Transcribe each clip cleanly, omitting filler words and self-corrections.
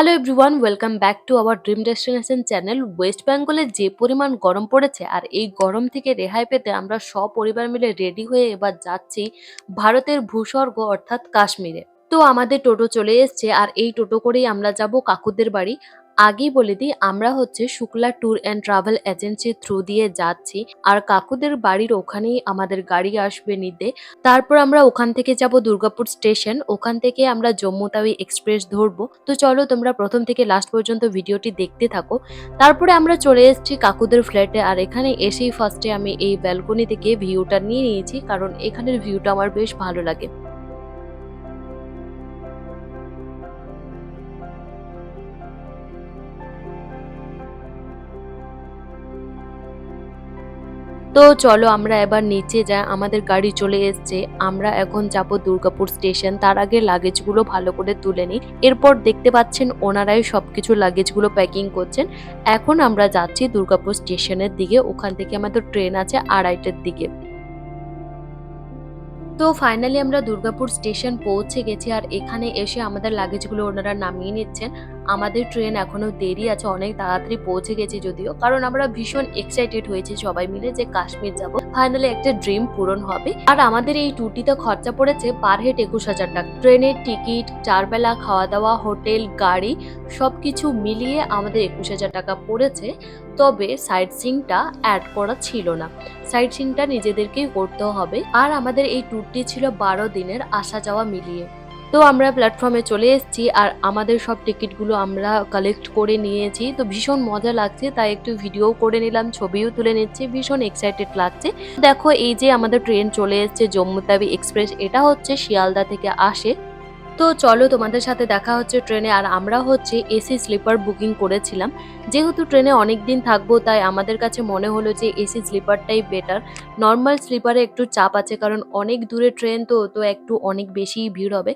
Hello everyone, welcome back to our dream destination channel. West বেঙ্গলে যে পরিমাণ গরম পড়েছে আর এই গরম থেকে রেহাই পেতে আমরা সপরিবার মিলে রেডি হয়ে এবার যাচ্ছি ভারতের ভূস্বর্গ অর্থাৎ কাশ্মীরে। তো আমাদের টোটো চলে এসছে আর এই টোটো করেই আমরা যাব কাকুদের বাড়ি। আগেই বলে দিই, আমরা হচ্ছে শুক্লা ট্যুর অ্যান্ড ট্রাভেল এজেন্সির থ্রু দিয়ে যাচ্ছি আর কাকুদের বাড়ির ওখানেই আমাদের গাড়ি আসবে নিতে। তারপর আমরা ওখান থেকে যাব দুর্গাপুর স্টেশন, ওখান থেকে আমরা জম্মু তাওই এক্সপ্রেস ধরবো। তো চলো তোমরা প্রথম থেকে লাস্ট পর্যন্ত ভিডিওটি দেখতে থাকো। তারপরে আমরা চলে এসেছি কাকুদের ফ্ল্যাটে আর এখানে এসেই ফার্স্টে আমি এই ব্যালকনি থেকে ভিউটা নিয়ে নিয়েছি, কারণ এখানের ভিউটা আমার বেশ ভালো লাগে। তো চলো আমরা এবার নিচে যাই, আমাদের গাড়ি চলে এসছে। আমরা এখন যাব দুর্গাপুর স্টেশন, তার আগে লাগেজগুলো ভালো করে তুলে নিই। এরপর দেখতে পাচ্ছেন ওনারাই সবকিছু লাগেজগুলো প্যাকিং করছেন। এখন আমরা যাচ্ছি দুর্গাপুর স্টেশনের দিকে, ওখান থেকে আমাদের ট্রেন আছে 2:30টার দিকে। তো ফাইনালি আমরা দুর্গাপুর স্টেশন পৌঁছে গেছি আর এখানে এসে আমাদের লাগেজগুলো ওনারা নামিয়ে নিচ্ছেন। আমাদের ট্রেন এখনো দেরি আছে, অনেক তাড়াতাড়ি পৌঁছে গেছি যদিও, কারণ আমরা ভীষণ এক্সাইটেড হয়েছি সবাই মিলে যে কাশ্মীর যাব। ফাইনালি একটা ড্রিম পূরণ হবে। আর আমাদের এই ট্যুরটিতে খরচা পড়েছে পার হেড 21,000 টাকা। ট্রেনের টিকিট, 4 বেলা খাওয়া দাওয়া, হোটেল, গাড়ি সবকিছু মিলিয়ে আমাদের 21,000 টাকা পড়েছে। তবে সাইট সিইংটা অ্যাড করা ছিল না, সাইট সিইংটা নিজেদেরকেই করতে হবে। আর আমাদের এই ট্যুরটি ছিল 12 দিনের আসা যাওয়া মিলিয়ে। তো আমরা প্ল্যাটফর্মে চলে এসেছি আর আমাদের সব টিকিটগুলো আমরা কালেক্ট করে নিয়েছি। তো ভীষণ মজা লাগছে, তাই একটু ভিডিও করে নিলাম, ছবিও তুলে নিচ্ছি, ভীষণ এক্সাইটেড লাগছে। দেখো এই যে আমাদের ট্রেন চলে এসেছে জম্মু তাবি এক্সপ্রেস, এটা হচ্ছে শিয়ালদা থেকে আসে। তো চলো তোমাদের সাথে দেখা হচ্ছে ট্রেনে। আর আমরা হচ্ছে এসি স্লিপার বুকিং করেছিলাম, যেহেতু ট্রেনে অনেক দিন থাকবো তাই আমাদের কাছে মনে হলো যে এসি স্লিপারটাই বেটার। নর্মাল স্লিপারে একটু চাপ আছে, কারণ অনেক দূরে ট্রেন, তো তো একটু অনেক বেশি ভিড় হবে।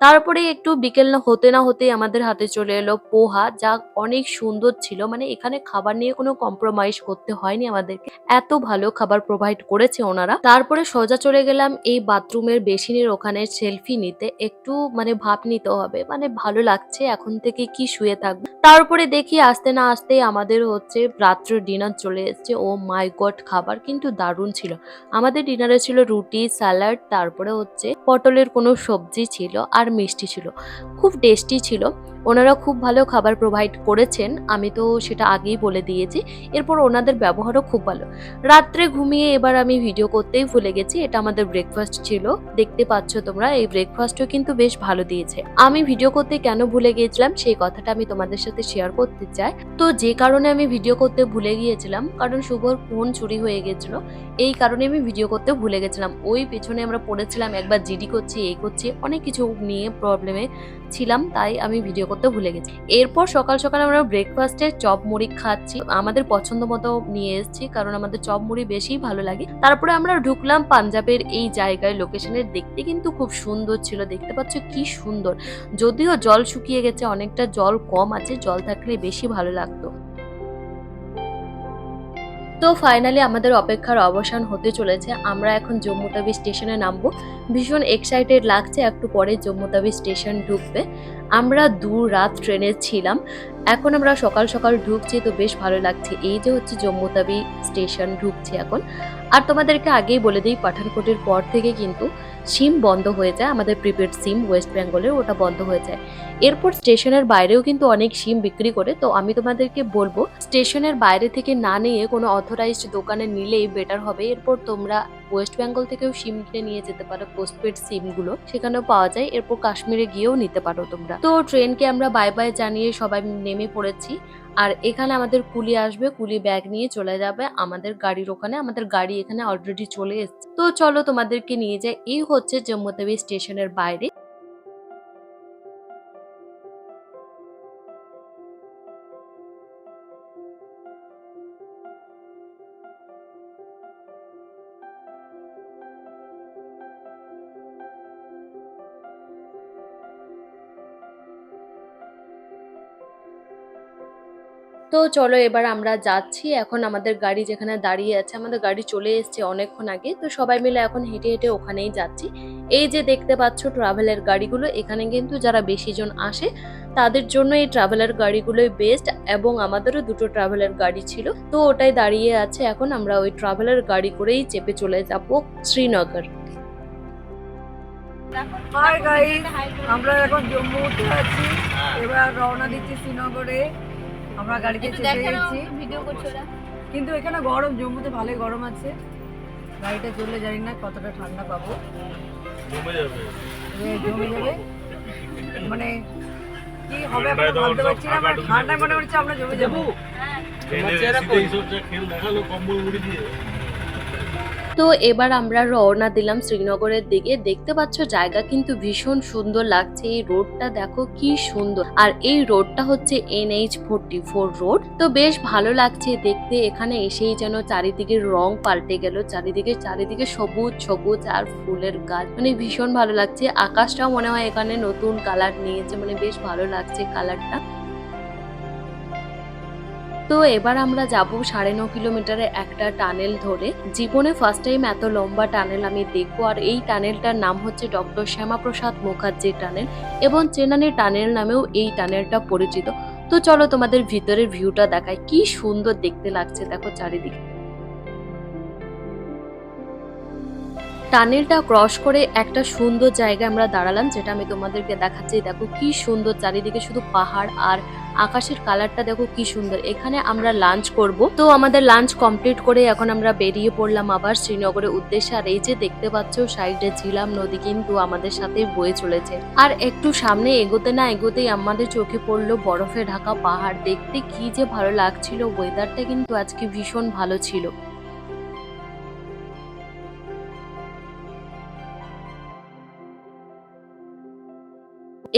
তারপরে একটু বিকেল না হতেই আমাদের হাতে চলে এলো পোহা, যা অনেক সুন্দর ছিল। মানে এখানে খাবার নিয়ে কোনো কম্প্রোমাইজ করতে হয়নি আমাদেরকে, এত ভালো খাবার প্রোভাইড করেছে ওনারা। তারপরে সোজা চলে গেলাম এই বাথরুমের বেসিনের ওখানে সেলফি নিতে, একটু মানে ভাব নিতে হবে, মানে ভালো লাগছে এখন থেকে কি শুয়ে থাকবো। তারপরে দেখি আসতে না আসতেই আমাদের হচ্ছে রাত্রে ডিনার চলে এসেছে। ও মাই গড, খাবার কিন্তু দারুণ ছিল। আমাদের ডিনারে ছিল রুটি, স্যালাড, তারপরে হচ্ছে পটলের কোনো সবজি ছিল আর মিষ্টি ছিল, খুব টেস্টি ছিল। ওনারা খুব ভালো খাবার প্রোভাইড করেছেন, আমি তো সেটা আগেই বলে দিয়েছি। এরপর ওনাদের ব্যবহারও খুব ভালো। রাত্রে ঘুমিয়ে এবার আমি ভিডিও করতেই ভুলে গেছি। এটা আমাদের ব্রেকফাস্ট ছিল, দেখতে পাচ্ছ তোমরা। এই ব্রেকফাস্টও কিন্তু বেশ ভালো দিয়েছে। আমি ভিডিও করতে কেন ভুলে গিয়েছিলাম সেই কথাটা আমি তোমাদের সাথে শেয়ার করতে চাই। তো যে কারণে আমি ভিডিও করতে ভুলে গিয়েছিলাম, কারণ শুভর ফোন চুরি হয়ে গেছিল, এই কারণে আমি ভিডিও করতে ভুলে গেছিলাম। ওই পেছনে আমরা পড়েছিলাম, একবার জিডি করছি, এই করছি, অনেক কিছু নিয়ে প্রবলেমে ছিলাম, তাই আমি ভিডিও করতে ভুলে গেছি। এরপর সকাল সকাল আমরা ব্রেকফাস্টে চপ মুড়ি খাচ্ছি, আমাদের পছন্দ মতো নিয়ে এসেছি, কারণ আমাদের চপ মুড়ি বেশি ভালো লাগে। তারপরে আমরা ঢুকলাম পাঞ্জাবের এই জায়গায়, লোকেশনের দেখতে কিন্তু খুব সুন্দর ছিল, দেখতে পাচ্ছ কি সুন্দর। যদিও জল শুকিয়ে গেছে, অনেকটা জল কম আছে, জল থাকলে বেশি ভালো লাগতো। তো ফাইনালি আমাদের অপেক্ষার অবসান হতে চলেছে, আমরা এখন জম্মু তাবি স্টেশনে নামবো। ভীষণ এক্সাইটেড লাগছে, একটু পরে জম্মু তাবি স্টেশন ঢুকবে। আমরা 2 রাত ট্রেনে ছিলাম, এখন আমরা সকাল সকাল ঢুকছি, তো বেশ ভালো লাগছে। এই যে হচ্ছে জম্মু তাবি স্টেশন, ঢুকছি এখন। আর তোমাদেরকে আগেই বলে দিই, পাঠানকোটের পর থেকে কিন্তু সিম বন্ধ হয়ে যায়, আমাদের প্রিপেড সিম ওয়েস্ট বেঙ্গলের ওটা বন্ধ হয়ে যায়। এরপর স্টেশনের বাইরেও কিন্তু অনেক সিম বিক্রি করে, তো আমি তোমাদেরকে বলবো স্টেশনের বাইরে থেকে না নিয়ে কোনো অথরাইজড দোকানে নিলেই বেটার হবে। এরপর তোমরা ওয়েস্ট বেঙ্গল থেকেও সিম কিনে নিয়ে যেতে পারো, পোস্টপেড সিম গুলো সেখানেও পাওয়া যায়। এরপর কাশ্মীরে গিয়েও নিতে পারো তোমরা। তো ট্রেনকে আমরা বাই বাই জানিয়ে সবাই নেমে পড়েছি। আর এখানে আমাদের কুলি আসবে, কুলি ব্যাগ নিয়ে চলে যাবে আমাদের গাড়ির ওখানে। আমাদের গাড়ি এখানে অলরেডি চলে এসেছে। তো চলো তোমাদেরকে নিয়ে যাই, এই হচ্ছে জম্মু তাওই স্টেশনের বাইরে। তো চলো এবার আমরা যাচ্ছি। এখন আমাদের গাড়ি যেখানে দাঁড়িয়ে আছে, আমাদের গাড়ি চলে এসেছে অনেকক্ষণ আগে। তো সবাই মিলে এখন হেঁটে হেঁটে ওখানেই যাচ্ছি। এই যে দেখতে পাচ্ছ ট্রাভেলের গাড়িগুলো, এখানে কিন্তু যারা বেশি জন আসে তাদের জন্য এই ট্রাভেলার গাড়িগুলোই বেস্ট। এবং আমাদেরও দুটো ট্রাভেলার গাড়ি ছিল, তো ওটাই দাঁড়িয়ে আছে। এখন আমরা ওই ট্রাভেলার গাড়ি করেই চেপে চলে যাব শ্রীনগর। হাই গাইস, আমরা এখন জম্মুতে আছি, এবার রওনা দিচ্ছি শ্রীনগরে। আমরা গাড়িতে চেপে গেছি, কিন্তু এখানে গরম, জম্মুতে ভালোই গরম আছে। গাড়িটা চললে জানি না কতটা ঠান্ডা পাবো। জমে যাবে, মানে কি হবে এখন ভাবতে পারছি না। মানে ঠান্ডায় মনে হচ্ছে আমরা জমে যাবো। তো এবার আমরা রওনা দিলাম শ্রীনগরের দিকে। দেখতে পাচ্ছ জায়গা কিন্তু ভীষণ সুন্দর লাগছে। এই রোডটা দেখো কি সুন্দর, আর এই রোডটা হচ্ছে NH44 রোড। তো বেশ ভালো লাগছে দেখতে। এখানে এসেই যেন চারিদিকের রং পাল্টে গেল, চারিদিকে সবুজ সবুজ আর ফুলের গাছ, মানে ভীষণ ভালো লাগছে। আকাশটাও মনে হয় এখানে নতুন কালার নিয়েছে, মানে বেশ ভালো লাগছে কালারটা। তো এবার আমরা যাব 9.5 কিলোমিটারের একটা টানেল ধরে। জীবনে ফার্স্ট টাইম এত লম্বা টানেল আমি দেখবো। আর এই টানেলটার নাম হচ্ছে ডক্টর শ্যামাপ্রসাদ মুখার্জি টানেল, এবং চেনানি টানেল নামেও এই টানেলটা পরিচিত। তো চলো তোমাদের ভিতরের ভিউটা দেখাই, কি সুন্দর দেখতে লাগছে দেখো চারিদিকে। টানেলটা ক্রস করে একটা সুন্দর জায়গায় আমরা দাঁড়ালাম, যেটা আমি তোমাদেরকে দেখাচ্ছি। দেখো কি সুন্দর চারিদিকে শুধু পাহাড়, আর আকাশের কালারটা দেখো কি সুন্দর। এখানে আমরা লাঞ্চ করব। তো আমাদের লাঞ্চ কমপ্লিট করে এখন আমরা বেরিয়ে পড়লাম আবার শ্রীনগরের উদ্দেশ্যে। আর এই যে দেখতে পাচ্ছ সাইডে ঝিলাম নদী কিন্তু আমাদের সাথেই বয়ে চলেছে। আর একটু সামনে এগোতে না এগোতেই আমাদের চোখে পড়লো বরফে ঢাকা পাহাড়। দেখতে কি যে ভালো লাগছিল। ওয়েদারটা কিন্তু আজকে ভীষণ ভালো ছিল।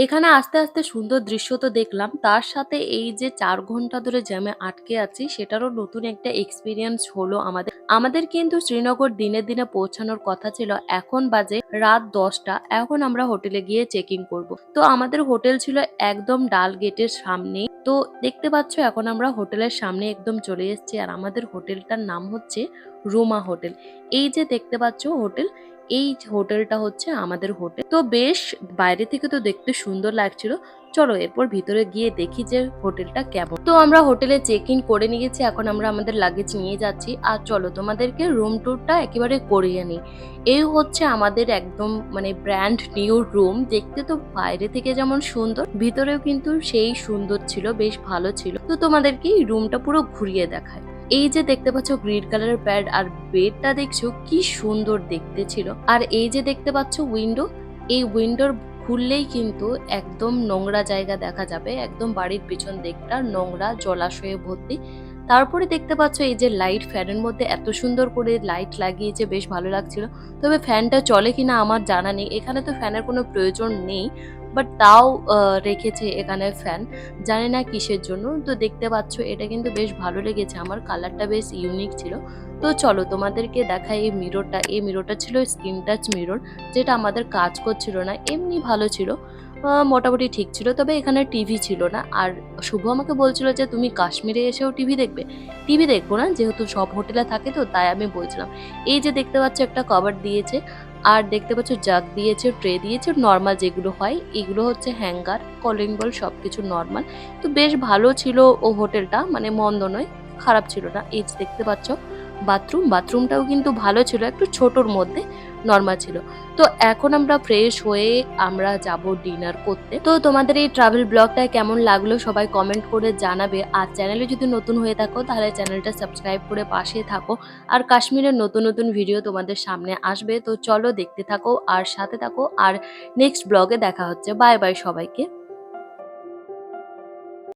এখানে আস্তে আস্তে সুন্দর দৃশ্য তো দেখলাম, তার সাথে এই যে 4 ঘন্টা ধরে জ্যামে আটকে আছি সেটারও নতুন একটা এক্সপিরিয়েন্স হলো আমাদের। আমাদের কিন্তু শ্রীনগর দিনে দিনে পৌঁছানোর কথা ছিল। এখন বাজে রাত 10টা। এখন আমরা হোটেলে গিয়ে চেকিং করব। তো আমাদের হোটেল ছিল একদম ডাল গেটের সামনেই। তো দেখতে পাচ্ছ এখন আমরা হোটেলের সামনে একদম চলে এসেছি। আর আমাদের হোটেলটার নাম হচ্ছে রুমা হোটেল। এই যে দেখতে পাচ্ছ হোটেল, এই হোটেলটা হচ্ছে আমাদের হোটেল। তো বেশ বাইরে থেকে তো দেখতে সুন্দর লাগছিল। চলো এরপর ভিতরে গিয়ে দেখি যে হোটেলটা কেমন। তো আমরা হোটেলে চেক ইন করে নিয়েছি, এখন আমরা আমাদের লাগেজ নিয়ে যাচ্ছি। আর চলো তোমাদেরকে রুম ট্যুরটা একেবারে করিয়ে নিই। এই হচ্ছে আমাদের একদম মানে ব্র্যান্ড নিউ রুম। দেখতে তো বাইরে থেকে যেমন সুন্দর, ভিতরেও কিন্তু সেই সুন্দর ছিল, বেশ ভালো ছিল। তো তোমাদেরকে এই রুমটা পুরো ঘুরিয়ে দেখায়। এই যে দেখতে পাচ্ছ গ্রিন কালারের প্যাড, আর বেডটা দেখছো কি সুন্দর দেখতে ছিল। আর এই যে দেখতে পাচ্ছ উইন্ডো, এই উইন্ডোর খুললেই কিন্তু একদম নোংরা জায়গা দেখা যাবে। একদম বাড়ির পিছন দিকটা নোংরা জলাশয়ে ভর্তি। তারপরে দেখতে পাচ্ছ এই যে লাইট, ফ্যানের মধ্যে এত সুন্দর করে লাইট লাগিয়েছে, বেশ ভালো লাগছিল। তবে ফ্যানটা চলে কিনা আমার জানা নেই, এখানে তো ফ্যানের কোনো প্রয়োজন নেই, বাট তাও রেখেছে এখানে ফ্যান, জানি না কিসের জন্য। তো দেখতে পাচ্ছ এটা কিন্তু বেশ ভালো লেগেছে আমার, কালারটা বেশ ইউনিক ছিল। তো চলো তোমাদেরকে দেখাই এই মিররটা। এই মিররটা ছিল স্ক্রিন টাচ মিরর, যেটা আমাদের কাজ করছিল না, এমনি ভালো ছিল, মোটামুটি ঠিক ছিল। তবে এখানে টিভি ছিল না। আর শুভ আমাকে বলছিল যে তুমি কাশ্মীরে এসেও টিভি দেখবে। টিভি দেখবো না, যেহেতু সব হোটেলে থাকে, তো তাই আমি বলছিলাম। এই যে দেখতে পাচ্ছ একটা কভার দিয়েছে, আর দেখতে পাচ্ছ জাগ দিয়েছে, ট্রে দিয়েছে, নর্মাল যেগুলো হয়। এগুলো হচ্ছে হ্যাঙ্গার, কলিং বল, সবকিছু নর্মাল। তো বেশ ভালো ছিল ও হোটেলটা, মানে মন্দ নয়, খারাপ ছিল না। এই যে দেখতে পাচ্ছ বাথরুমটাও কিন্তু ভালো ছিল, একটু ছোটর মধ্যে, নর্মাল ছিল। তো এখন আমরা ফ্রেশ হয়ে আমরা যাব ডিনার করতে। তো তোমাদের এই ট্রাভেল ব্লগটা কেমন লাগলো সবাই কমেন্ট করে জানাবে। আর চ্যানেলে যদি নতুন হয়ে থাকো তাহলে চ্যানেলটা সাবস্ক্রাইব করে পাশে থাকো। আর কাশ্মীরের নতুন নতুন ভিডিও তোমাদের সামনে আসবে। তো চলো দেখতে থাকো আর সাথে থাকো। আর নেক্সট ব্লগে দেখা হচ্ছে। বাই বাই সবাইকে।